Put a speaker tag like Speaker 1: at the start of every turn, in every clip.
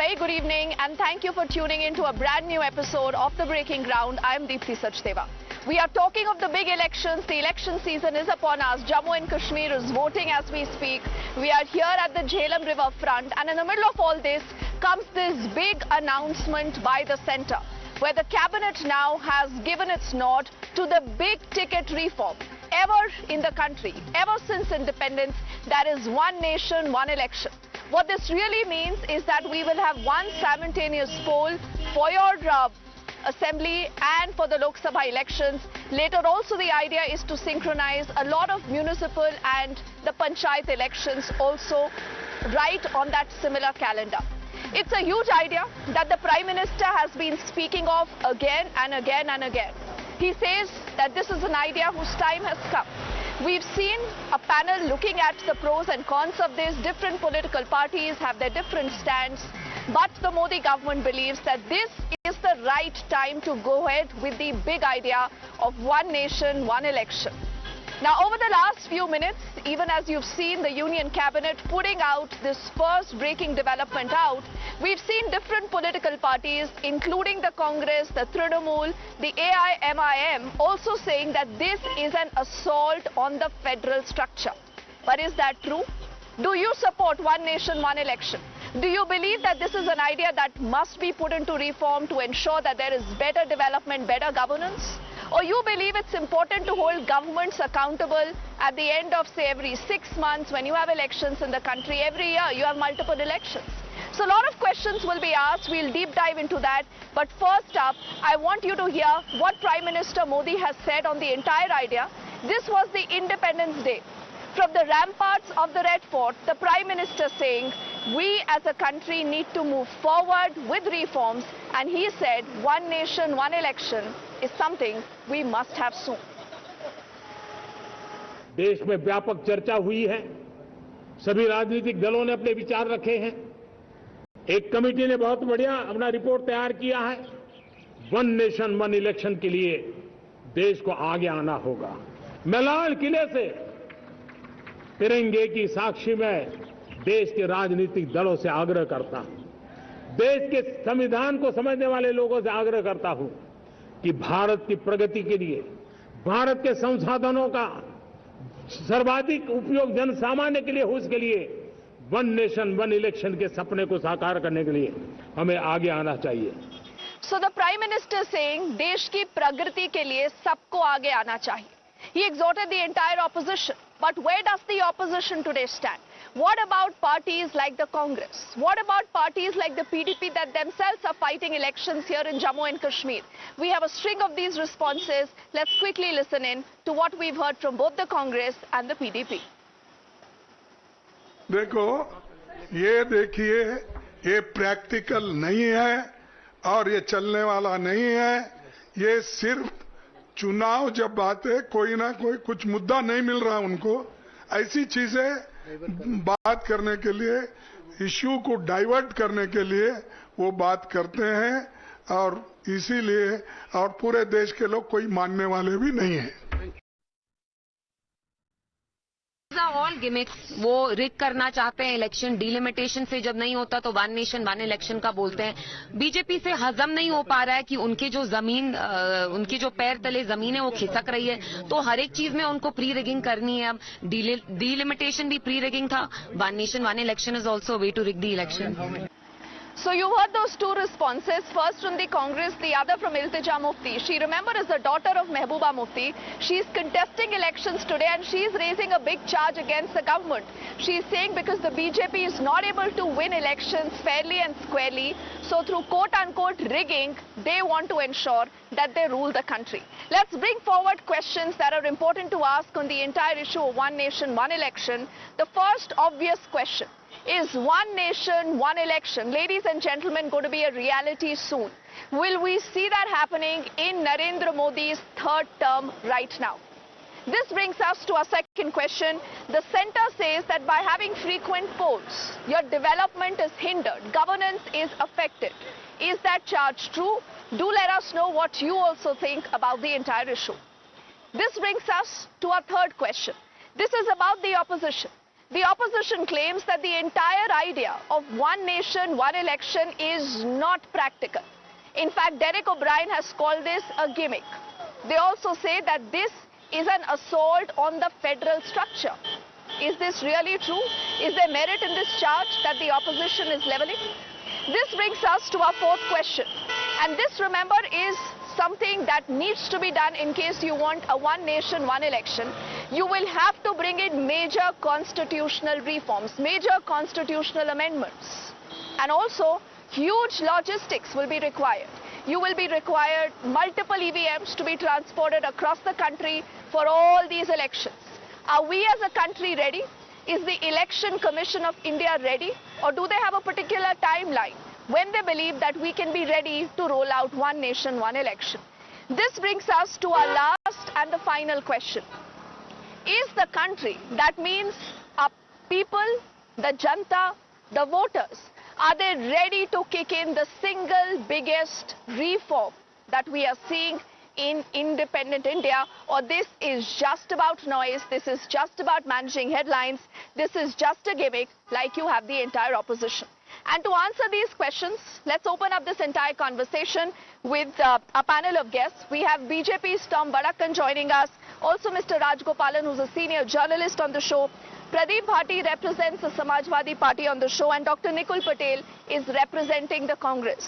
Speaker 1: very good evening and thank you for tuning in to a brand new episode of The Breaking Ground. I am Deepthi Sachdeva. We are talking of the big elections. The election season is upon us. Jammu and Kashmir is voting as we speak. We are here at the Jhelum River front, and in the middle of all this comes this big announcement by the centre, where the cabinet now has given its nod to the big ticket reform. Ever in the country, ever since independence, that is one nation, one election. What this really means is that we will have one simultaneous poll for your assembly and for the Lok Sabha elections. Later also the idea is to synchronize a lot of municipal and the panchayat elections also right on that similar calendar. It's a huge idea that the Prime Minister has been speaking of again and again and again. He says that this is an idea whose time has come. We've seen a panel looking at the pros and cons of this. Different political parties have their different stands. But the Modi government believes that this is the right time to go ahead with the big idea of one nation, one election. Now, over the last few minutes, even as you've seen the Union Cabinet putting out this first breaking development out, we've seen different political parties, including the Congress, the Trinamool, the AIMIM, also saying that this is an assault on the federal structure. But is that true? Do you support one nation, one election? Do you believe that this is an idea that must be put into reform to ensure that there is better development, better governance? Or you believe it's important to hold governments accountable at the end of, say, every 6 months when you have elections in the country? Every year you have multiple elections. So a lot of questions will be asked. We'll deep dive into that. But first up, I want you to hear what Prime Minister Modi has said on the entire idea. This was the Independence Day. From the ramparts of the Red Fort, the Prime Minister saying, we as a country need to move forward with reforms, and he said one nation, one election is something we must have soon.
Speaker 2: देश में व्यापक चर्चा हुई है, सभी राजनीतिक दलों ने अपने विचार रखे हैं, एक कमेटी ने बहुत बढ़िया अपना रिपोर्ट तैयार किया है। वन नेशन वन इलेक्शन के लिए देश को आगे आना होगा। मैं लाल किले से तिरंगे की साक्षी में देश के राजनीतिक दलों से आग्रह करता हूं, देश के संविधान को समझने वाले लोगों से आग्रह करता हूं कि भारत की प्रगति के लिए, भारत के संसाधनों का सर्वाधिक उपयोग जन सामान्य के लिए हो, उसके लिए वन नेशन वन इलेक्शन के सपने को साकार करने के लिए हमें आगे आना चाहिए।
Speaker 1: So the Prime Minister saying देश की प्रगति के लिए सबको आगे आना चाहिए. He exhorted the entire opposition. But where does the opposition today stand? What about parties like the Congress? What about parties like the PDP that themselves are fighting elections here in Jammu and Kashmir? We have a string of these responses. Let's quickly listen in to what we've heard from both the Congress and the PDP.
Speaker 3: देखो, ये देखिए, ये practical नहीं है और ये चलने वाला नहीं है। ये सिर्फ चुनाव जब आते कोई ना कोई कुछ मुद्दा नहीं मिल रहा उनको, ऐसी चीजें बात करने के लिए, इश्यू को डाइवर्ट करने के लिए वो बात करते हैं और इसीलिए और पूरे देश के लोग कोई मानने वाले भी नहीं हैं।
Speaker 4: ऑल गिमिक्स, वो रिग करना चाहते हैं इलेक्शन, डिलिमिटेशन से जब नहीं होता तो वन नेशन वन इलेक्शन का बोलते हैं। बीजेपी से हजम नहीं हो पा रहा है कि उनके जो जमीन, उनके जो पैर तले जमीन है वो खिसक रही है, तो हर एक चीज में उनको प्री रिगिंग करनी है। अब डिलिमिटेशन भी प्री रिगिंग था, one nation one election is also way to rig the election.
Speaker 1: So you heard those two responses, first from the Congress, the other from Iltija Mufti. She, remember, is the daughter of Mehbooba Mufti. She's contesting elections today and she's raising a big charge against the government. She's saying because the BJP is not able to win elections fairly and squarely, so through quote-unquote rigging, they want to ensure that they rule the country. Let's bring forward questions that are important to ask on the entire issue of one nation, one election. The first obvious question: is one nation, one election, ladies and gentlemen, going to be a reality soon? Will we see that happening in Narendra Modi's third term right now? This brings us to our second question. The centre says that by having frequent polls, your development is hindered, governance is affected. Is that charge true? Do let us know what you also think about the entire issue. This brings us to our third question. This is about the opposition. The opposition claims that the entire idea of one nation, one election is not practical. In fact, Derek O'Brien has called this a gimmick. They also say that this is an assault on the federal structure. Is this really true? Is there merit in this charge that the opposition is levelling? This brings us to our fourth question. And this, remember, is something that needs to be done in case you want a one nation, one election. You will have to bring in major constitutional reforms, major constitutional amendments. And also, huge logistics will be required. You will be required multiple EVMs to be transported across the country for all these elections. Are we as a country ready? Is the Election Commission of India ready? Or do they have a particular timeline when they believe that we can be ready to roll out one nation, one election? This brings us to our last and the final question. Is the country, that means our people, the Janta, the voters, are they ready to kick in the single biggest reform that we are seeing in independent India? Or this is just about noise, this is just about managing headlines, this is just a gimmick like you have the entire opposition? And to answer these questions, let's open up this entire conversation with a panel of guests. We have BJP's Tom Vadakkan joining us, also Mr. Rajgopalan, who's a senior journalist on the show. Pradeep Bhati represents the Samajwadi party on the show, and Dr. Nikul Patel is representing the Congress.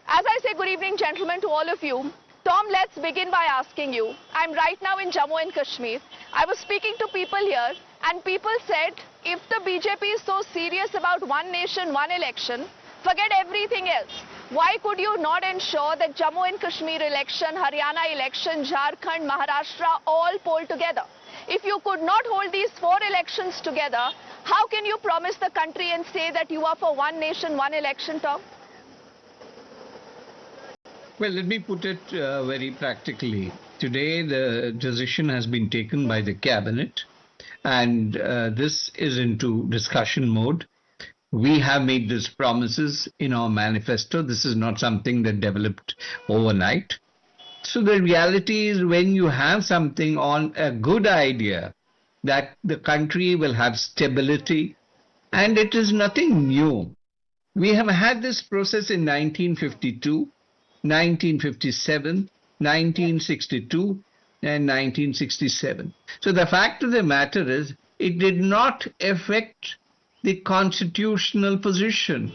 Speaker 1: As I say good evening, gentlemen, to all of you. Tom, let's begin by asking you. I'm right now in Jammu and Kashmir. I was speaking to people here, and people said, if the BJP is so serious about one nation, one election, forget everything else. Why could you not ensure that Jammu and Kashmir election, Haryana election, Jharkhand, Maharashtra all poll together? If you could not hold these four elections together, how can you promise the country and say that you are for one nation, one election, Tom?
Speaker 5: Well, let me put it very practically. Today, the decision has been taken by the cabinet, and this is into discussion mode. We have made these promises in our manifesto. This is not something that developed overnight. So the reality is, when you have something on a good idea that the country will have stability, and it is nothing new. We have had this process in 1952, 1957, 1962, and 1967. So the fact of the matter is, it did not affect the constitutional position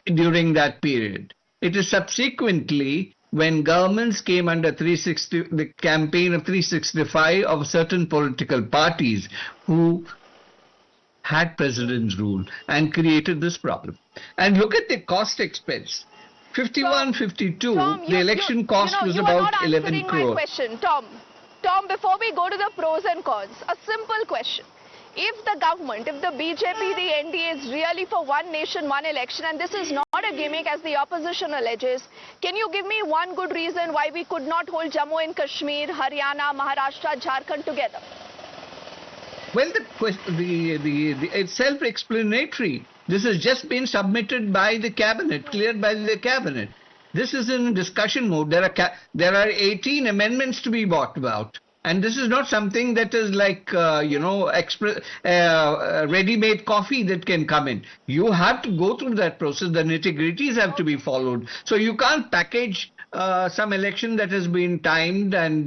Speaker 5: during that period. It is subsequently, when governments came under the campaign of 365 of certain political parties who had president's rule and created this problem. And look at the cost expense. 51, 52, the election cost was about 11 crore.
Speaker 1: My question, Tom, before we go to the pros and cons, a simple question. If the government, if the BJP, the NDA is really for one nation, one election, and this is not a gimmick as the opposition alleges, can you give me one good reason why we could not hold Jammu and Kashmir, Haryana, Maharashtra, Jharkhand together?
Speaker 5: Well, it's self-explanatory. This has just been submitted by the cabinet, cleared by the cabinet. This is in discussion mode. There are 18 amendments to be brought about. And this is not something that is like, ready-made coffee that can come in. You have to go through that process. The nitty-gritties have to be followed. So you can't package some election that has been timed and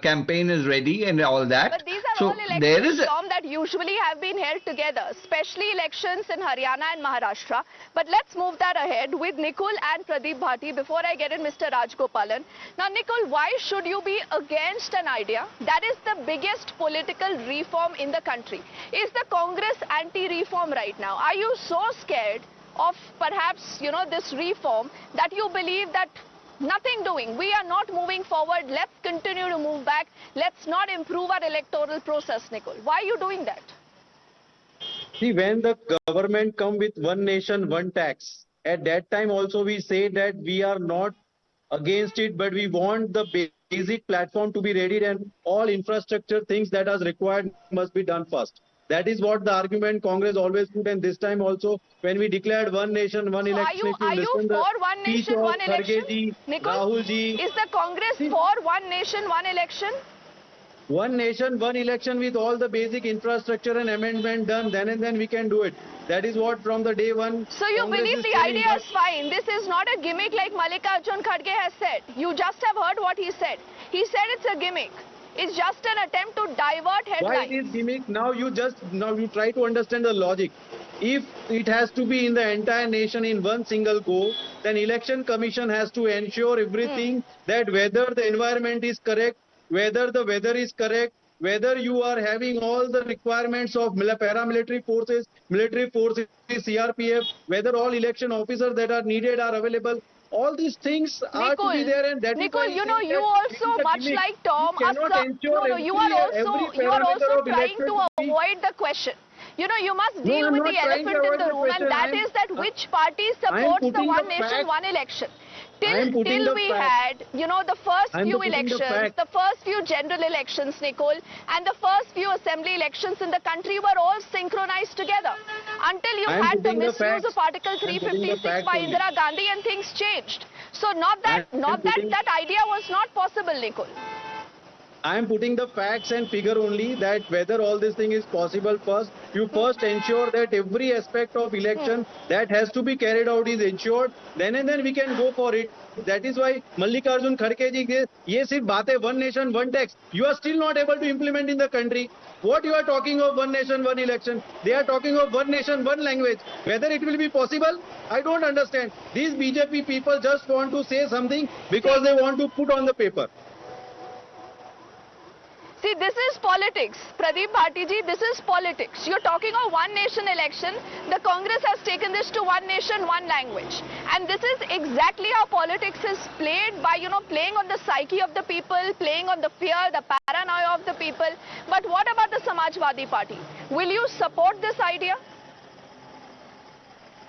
Speaker 5: campaign is ready and all that.
Speaker 1: But these are all elections, Tom, that usually have been held together, especially elections in Haryana and Maharashtra. But let's move that ahead with Nikul and Pradeep Bhati before I get in Mr. Rajgopalan. Now, Nikul, why should you be against an idea that is the biggest political reform in the country? Is the Congress anti-reform right now? Are you so scared of perhaps, this reform that you believe that nothing doing, we are not moving forward, let's continue to move back, let's not improve our electoral process, Nikul? Why are you doing that?
Speaker 6: See, when the government come with one nation, one tax, at that time also we say that we are not against it, but we want the basic platform to be ready and all infrastructure things that are required must be done first. That is what the argument Congress always put, and this time also when we declared one nation, one election.
Speaker 1: Are you for one nation, one election?
Speaker 6: Nikul,
Speaker 1: Rahul ji, is the Congress for one nation, one election?
Speaker 6: one nation, one election with all the basic infrastructure and amendment done, then and then we can do it. That is what from the day one.
Speaker 1: So you
Speaker 6: Congress
Speaker 1: believe
Speaker 6: is
Speaker 1: the
Speaker 6: telling
Speaker 1: idea
Speaker 6: us.
Speaker 1: is fine. This is not a gimmick like Mallikarjun Kharge has said. You just have heard what he said. He said it's a gimmick. It's just an attempt to divert headlines.
Speaker 6: Why it is gimmick? Now you try to understand the logic. If it has to be in the entire nation in one single go, then election commission has to ensure everything that whether the environment is correct, whether the weather is correct, whether you are having all the requirements of paramilitary forces, military forces, CRPF, whether all election officers that are needed are available. All these things are to be there, and that is why
Speaker 1: you know, you also, much like Tom, you are also trying to avoid the question. You know, you must deal with the elephant in the room, and that is that which party supports the one nation, one election. Till we had, you know, the first few elections, the first few general elections, Nicole, and the first few assembly elections in the country were all synchronized together. Until you had the misuse of Article 356 by Indira Gandhi and things changed. So that idea was not possible, Nicole.
Speaker 6: I am putting the facts and figure only that whether all this thing is possible first. You first ensure that every aspect of election that has to be carried out is ensured. Then and then we can go for it. That is why Mallikarjun Kharge ji, ye sirf baat hai, one nation, one tax. You are still not able to implement in the country. What you are talking of one nation, one election? They are talking of one nation, one language. Whether it will be possible, I don't understand. These BJP people just want to say something because they want to put on the paper.
Speaker 1: See, this is politics. Pradeep Bharti ji, this is politics. You're talking of one nation election. The Congress has taken this to one nation, one language. And this is exactly how politics is played by, you know, playing on the psyche of the people, playing on the fear, the paranoia of the people. But what about the Samajwadi Party? Will you support this idea?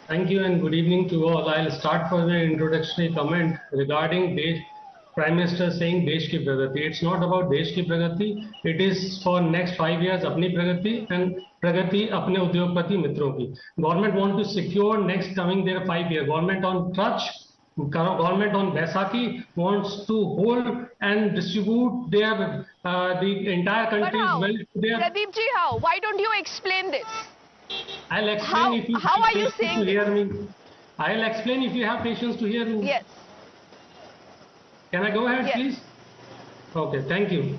Speaker 7: Thank you and good evening to all. I'll start for the introductory comment regarding Prime Minister saying Desh ki Pragati. It's not about Desh ki Pragati. It is for next 5 years apni Pragati and Pragati apne udyogpati mitron ki. Government want to secure next coming their 5 year. Government on touch, government on Baisakhi wants to hold and distribute their the entire country's wealth.
Speaker 1: Pradeep ji, how? Why don't you explain this?
Speaker 7: I'll explain if you
Speaker 1: how
Speaker 7: have
Speaker 1: are you
Speaker 7: patience
Speaker 1: saying
Speaker 7: to
Speaker 1: this?
Speaker 7: hear me. I'll explain if you have patience to hear me.
Speaker 1: Yes.
Speaker 7: Can I go ahead,
Speaker 1: Yes.
Speaker 7: please? Okay, thank you.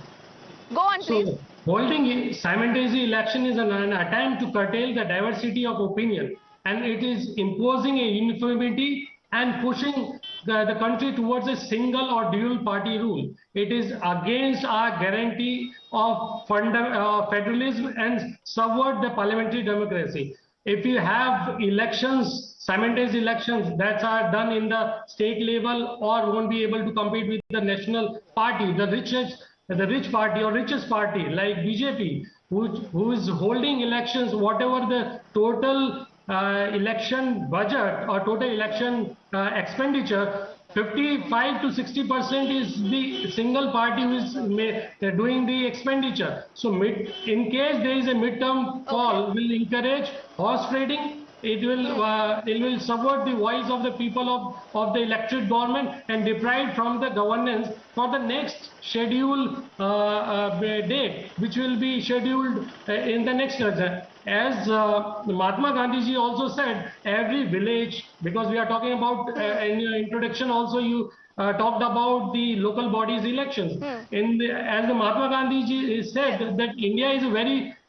Speaker 1: Go on, please.
Speaker 7: So, holding simultaneous election is an attempt to curtail the diversity of opinion, and it is imposing a uniformity and pushing the country towards a single or dual party rule. It is against our guarantee of federalism and subvert the parliamentary democracy. If you have elections, simultaneous elections that are done in the state level or won't be able to compete with the national party, the rich party or richest party like BJP, who is holding elections, whatever the total election budget or total election expenditure, 55 to 60% is the single party who is doing the expenditure. So in case there is a midterm call, will encourage horse trading. It will subvert the voice of the people of the elected government and deprive from the governance for the next scheduled date, which will be scheduled in the next as Mahatma Gandhi ji also said, every village, because we are talking about in your introduction also you talked about the local bodies elections. As the Mahatma Gandhi ji said that India is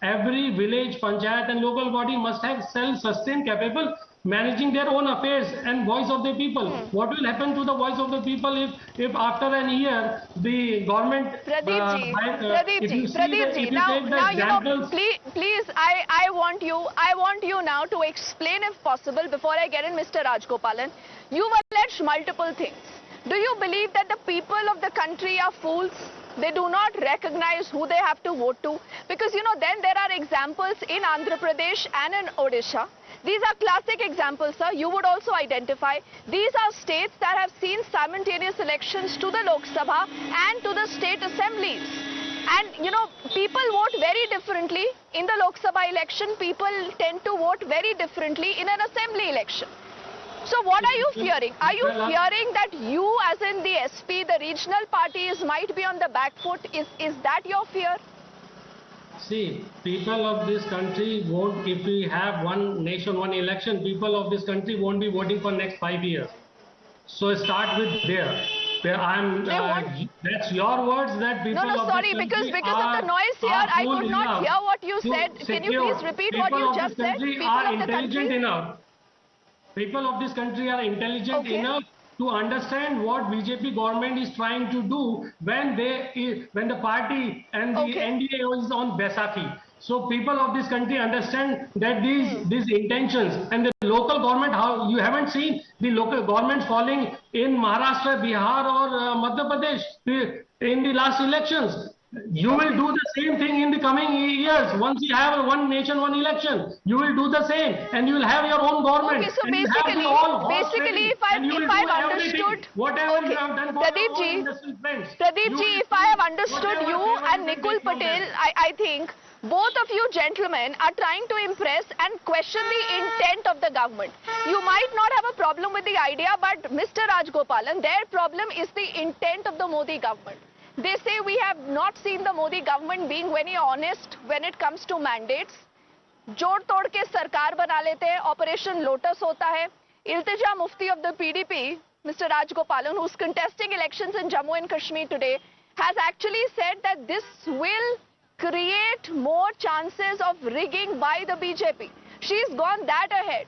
Speaker 7: every village, panchayat and local body must have self-sustained, capable managing their own affairs and voice of the people. What will happen to the voice of the people if after an year the government...
Speaker 1: Pradeep ji, now you know, please, I want you now to explain if possible before I get in Mr. Rajgopalan. You've alleged multiple things. Do you believe that the people of the country are fools? They do not recognize who they have to vote to? Because, you know, then there are examples in Andhra Pradesh and in Odisha. These are classic examples, sir. You would also identify. These are states that have seen simultaneous elections to the Lok Sabha and to the state assemblies. And, you know, people vote very differently. In the Lok Sabha election, people tend to vote very differently in an assembly election. So what are you fearing? Are you fearing that you, as in the SP, the regional parties, might be on the back foot? Is that your fear?
Speaker 7: See, people of this country won't, if we have one nation, one election, people of this country won't be voting for next 5 years. So start with there. That's your words that people of
Speaker 1: sorry,
Speaker 7: this country
Speaker 1: because of the noise here, I could not hear what you said. Can you please repeat what you just said?
Speaker 7: People of this country are intelligent enough. People of this country are intelligent enough to understand what BJP government is trying to do when the party and the NDA is on Baisakhi. So people of this country understand that these intentions, and the local government, how you haven't seen the local governments falling in Maharashtra, Bihar or Madhya Pradesh in the last elections. You will do the same thing in the coming years. Once you have one nation, one election, you will do the same, and you will have your own government.
Speaker 1: Okay, so basically, if I've understood,
Speaker 7: whatever you have done for
Speaker 1: Pradeep ji, if I have understood you and Nikul Patel, I think both of you gentlemen are trying to impress and question the intent of the government. You might not have a problem with the idea, but Mr. Rajgopalan, their problem is the intent of the Modi government. They say we have not seen the Modi government being very honest when it comes to mandates. जोड़ तोड़ के सरकार बना लेते हैं, Operation Lotus होता है. Iltija Mufti of the PDP, Mr. Rajgopalan, who's contesting elections in Jammu and Kashmir today, has actually said that this will create more chances of rigging by the BJP. She's gone that ahead.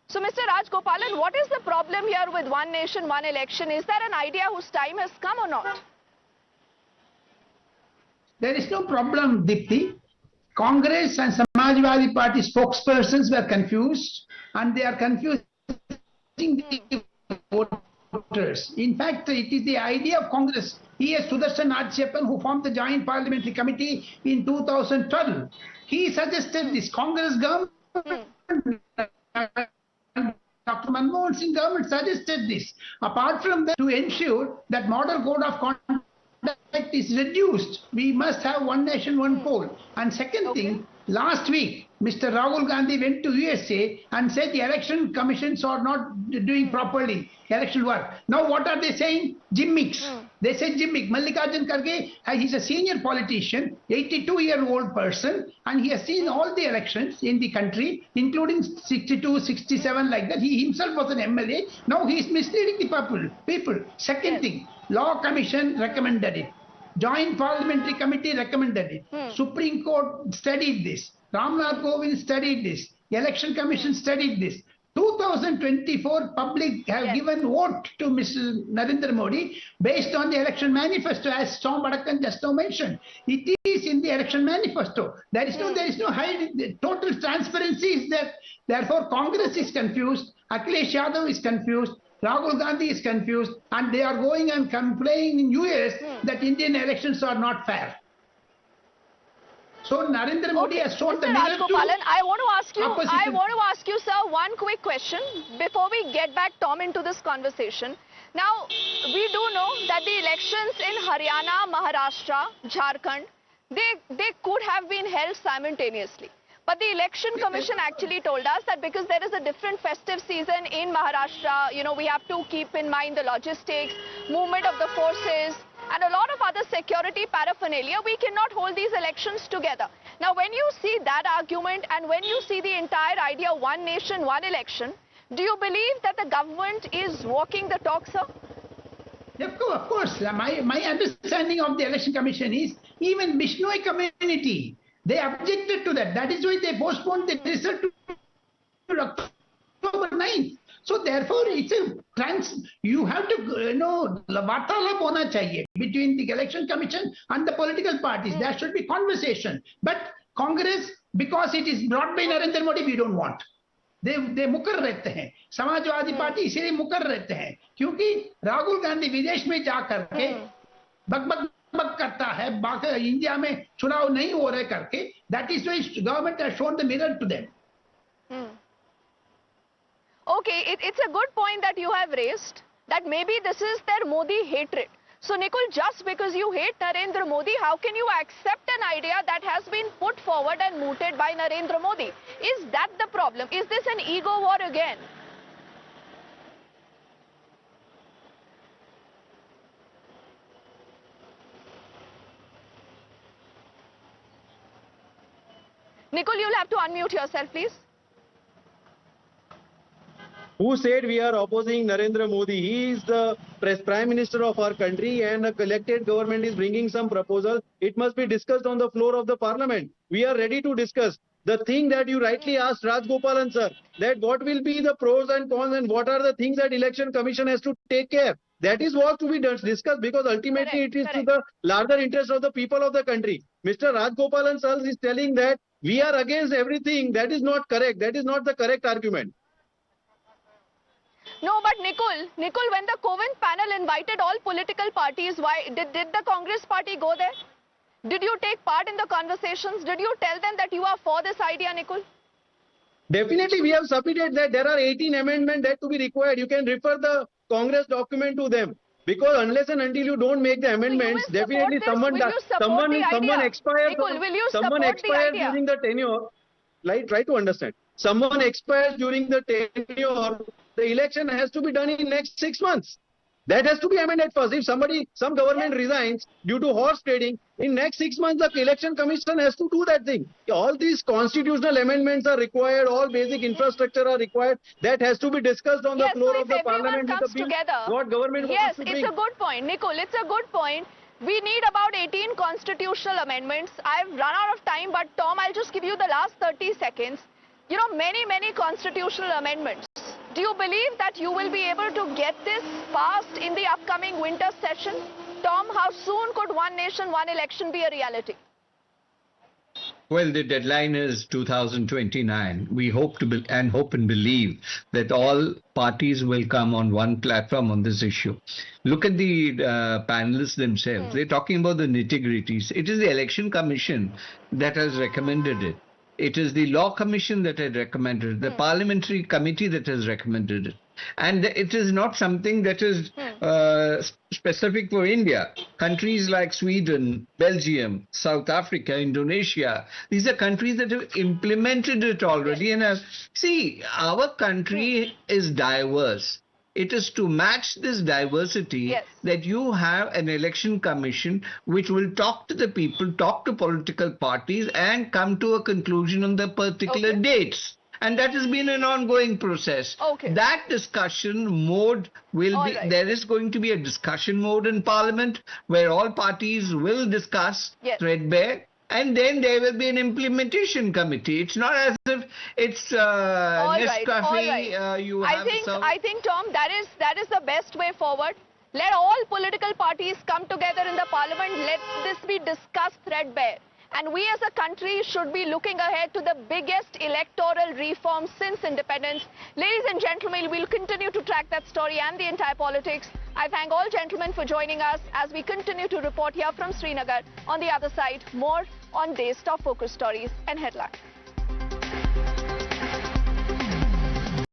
Speaker 1: So, Mr. Rajgopalan, what is the problem here with one nation, one election? Is there an idea whose time has come or not?
Speaker 8: There is no problem, Dipti. Congress and Samajwadi Party spokespersons were confused, and they are confusing the voters. In fact, it is the idea of Congress. E.S. Sudarshan Ajchepan, who formed the Joint Parliamentary Committee in 2012, he suggested this. Congress government, Dr. Manmohan Singh government suggested this. Apart from that, to ensure that model code of conduct is reduced, we must have one nation, one poll. And second thing, last week, Mr. Rahul Gandhi went to USA and said the election commissions are not doing properly election work. Now what are they saying? Gimmicks. They say gimmick. Mallikarjun Kharge, he's a senior politician, 82-year-old person, and he has seen all the elections in the country, including 62, 67, like that. He himself was an MLA. Now he is misleading the people. Second thing, Law Commission recommended it. Joint Parliamentary Committee recommended it. Supreme Court studied this. Ramnath Kovind studied this. The Election Commission studied this. 2024 public have given vote to Mr. Narendra Modi based on the election manifesto, as Vadakkan just now mentioned. It is in the election manifesto. There is no hiding. Total transparency is there. Therefore, Congress is confused. Akhilesh Yadav is confused. Rahul Gandhi is confused, and they are going and complaining in US that Indian elections are not fair. So Narendra Modi has shown the mirror to
Speaker 1: I want to ask you, sir, one quick question before we get back, Tom, into this conversation. Now, we do know that the elections in Haryana, Maharashtra, Jharkhand, they could have been held simultaneously. But the Election Commission actually told us that because there is a different festive season in Maharashtra, you know, we have to keep in mind the logistics, movement of the forces, and a lot of other security paraphernalia, we cannot hold these elections together. Now, when you see that argument and when you see the entire idea of one nation, one election, do you believe that the government is walking the talk, sir?
Speaker 8: Of course. My understanding of the Election Commission is even Bishnoi community, they objected to that. That is why they postponed the result to October 9th. So therefore, it's a you have to, vartalap hona chahiye between the Election Commission and the political parties. There should be conversation. But Congress, because it is brought by Narendra Modi, we don't want. They मुकर रहते हैं. Samajwadi party इसीलिए मुकर रहते हैं क्योंकि राहुल गांधी विदेश में जा करके बक करता है, बाकी इंडिया में चुनाव नहीं हो रहे करके. That is why government has shown the mirror to them.
Speaker 1: Okay, it's a good point that you have raised, that maybe this is their Modi hatred. So, Nikul, just because you hate Narendra Modi, how can you accept an idea that has been put forward and mooted by Narendra Modi? Is that the problem? Is this an ego war again? Nikul, you'll have to unmute yourself, please.
Speaker 6: Who said we are opposing Narendra Modi? He is the Prime Minister of our country, and a elected government is bringing some proposal. It must be discussed on the floor of the parliament. We are ready to discuss. The thing that you rightly asked Rajgopalan sir, that what will be the pros and cons and what are the things that election commission has to take care. That is what to be discussed, because ultimately it is to the larger interest of the people of the country. Mr. Rajgopalan sir is telling that we are against everything. That is not correct. That is not the correct argument.
Speaker 1: No, but Nikul, when the Kovind panel invited all political parties, why did the Congress party go there? Did you take part in the conversations? Did you tell them that you are for this idea, Nikul?
Speaker 6: Definitely, we have submitted that there are 18 amendments that to be required. You can refer the Congress document to them. Because unless and until you don't make the amendments,
Speaker 1: so
Speaker 6: definitely someone expires. Someone expires during the tenure. Like, try to understand. Someone expires during the tenure. The election has to be done in next 6 months. That has to be amended first. If some government resigns due to horse trading, in next 6 months the election commission has to do that thing. All these constitutional amendments are required. All basic infrastructure are required. That has to be discussed on the floor of the parliament.
Speaker 1: Comes together.
Speaker 6: What government
Speaker 1: wants
Speaker 6: to
Speaker 1: bring.
Speaker 6: bring.
Speaker 1: It's a good point, Nikul. It's a good point. We need about 18 constitutional amendments. I've run out of time, but Tom, I'll just give you the last 30 seconds. You know, many constitutional amendments. Do you believe that you will be able to get this passed in the upcoming winter session? Tom, how soon could one nation, one election be a reality?
Speaker 5: Well, the deadline is 2029. We hope and believe that all parties will come on one platform on this issue. Look at the panelists themselves. They're talking about the nitty-gritties. It is the Election Commission that has recommended it. It is the Law Commission that had recommended it, the Parliamentary Committee that has recommended it. And it is not something that is specific for India. Countries like Sweden, Belgium, South Africa, Indonesia, these are countries that have implemented it already. And see, our country is diverse. It is to match this diversity that you have an election commission which will talk to the people, talk to political parties and come to a conclusion on the particular dates. And that has been an ongoing process. That discussion mode will be, there is going to be a discussion mode in Parliament where all parties will discuss threadbare. And then there will be an implementation committee. It's not as if it's Nescafe. You have
Speaker 1: I think, Tom, that is the best way forward. Let all political parties come together in the parliament. Let this be discussed threadbare. And we as a country should be looking ahead to the biggest electoral reform since independence. Ladies and gentlemen, we'll continue to track that story and the entire politics. I thank all gentlemen for joining us as we continue to report here from Srinagar. On the other side, more on day's top focus stories and headlines.